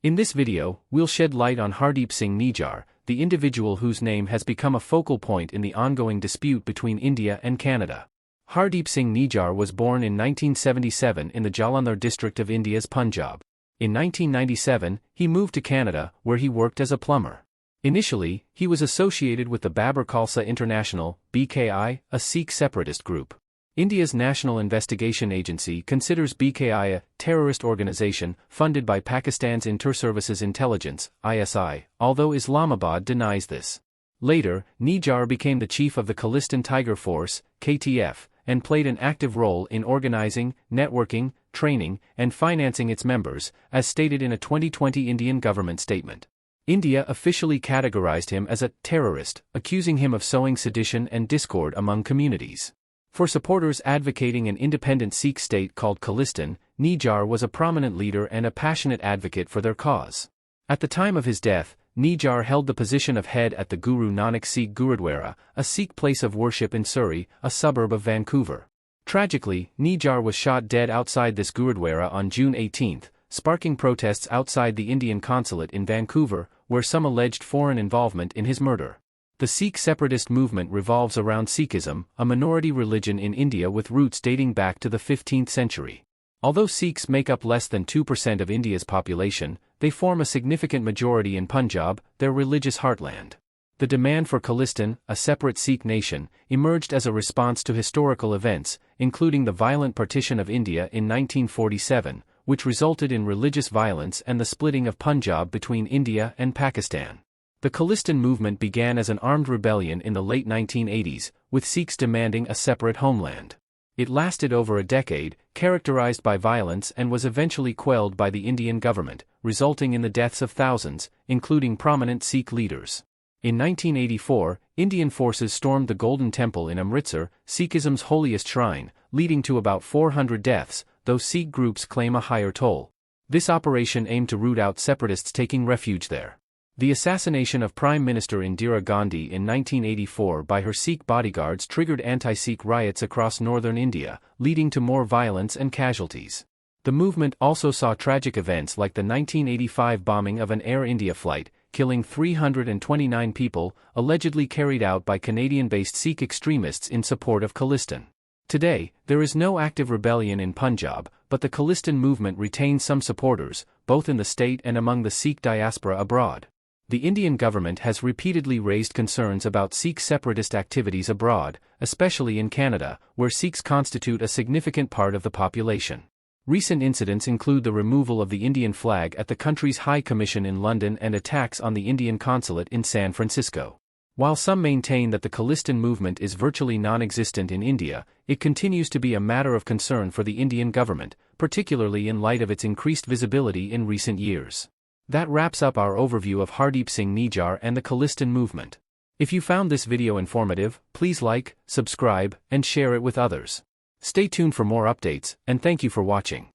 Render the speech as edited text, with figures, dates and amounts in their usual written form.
In this video, we'll shed light on Hardeep Singh Nijjar, the individual whose name has become a focal point in the ongoing dispute between India and Canada. Hardeep Singh Nijjar was born in 1977 in the Jalandhar district of India's Punjab. In 1997, he moved to Canada, where he worked as a plumber. Initially, he was associated with the Babbar Khalsa International, BKI, a Sikh separatist group. India's National Investigation Agency considers BKI a terrorist organization funded by Pakistan's Inter-Services Intelligence, ISI, although Islamabad denies this. Later, Nijjar became the chief of the Khalistan Tiger Force, KTF, and played an active role in organizing, networking, training, and financing its members, as stated in a 2020 Indian government statement. India officially categorized him as a terrorist, accusing him of sowing sedition and discord among communities. For supporters advocating an independent Sikh state called Khalistan, Nijjar was a prominent leader and a passionate advocate for their cause. At the time of his death, Nijjar held the position of head at the Guru Nanak Sikh Gurudwara, a Sikh place of worship in Surrey, a suburb of Vancouver. Tragically, Nijjar was shot dead outside this Gurudwara on June 18, sparking protests outside the Indian consulate in Vancouver, where some alleged foreign involvement in his murder. The Sikh separatist movement revolves around Sikhism, a minority religion in India with roots dating back to the 15th century. Although Sikhs make up less than 2% of India's population, they form a significant majority in Punjab, their religious heartland. The demand for Khalistan, a separate Sikh nation, emerged as a response to historical events, including the violent partition of India in 1947, which resulted in religious violence and the splitting of Punjab between India and Pakistan. The Khalistan movement began as an armed rebellion in the late 1980s, with Sikhs demanding a separate homeland. It lasted over a decade, characterized by violence, and was eventually quelled by the Indian government, resulting in the deaths of thousands, including prominent Sikh leaders. In 1984, Indian forces stormed the Golden Temple in Amritsar, Sikhism's holiest shrine, leading to about 400 deaths, though Sikh groups claim a higher toll. This operation aimed to root out separatists taking refuge there. The assassination of Prime Minister Indira Gandhi in 1984 by her Sikh bodyguards triggered anti-Sikh riots across northern India, leading to more violence and casualties. The movement also saw tragic events like the 1985 bombing of an Air India flight, killing 329 people, allegedly carried out by Canadian-based Sikh extremists in support of Khalistan. Today, there is no active rebellion in Punjab, but the Khalistan movement retains some supporters, both in the state and among the Sikh diaspora abroad. The Indian government has repeatedly raised concerns about Sikh separatist activities abroad, especially in Canada, where Sikhs constitute a significant part of the population. Recent incidents include the removal of the Indian flag at the country's High Commission in London and attacks on the Indian consulate in San Francisco. While some maintain that the Khalistan movement is virtually non-existent in India, it continues to be a matter of concern for the Indian government, particularly in light of its increased visibility in recent years. That wraps up our overview of Hardeep Singh Nijjar and the Khalistan movement. If you found this video informative, please like, subscribe, and share it with others. Stay tuned for more updates, and thank you for watching.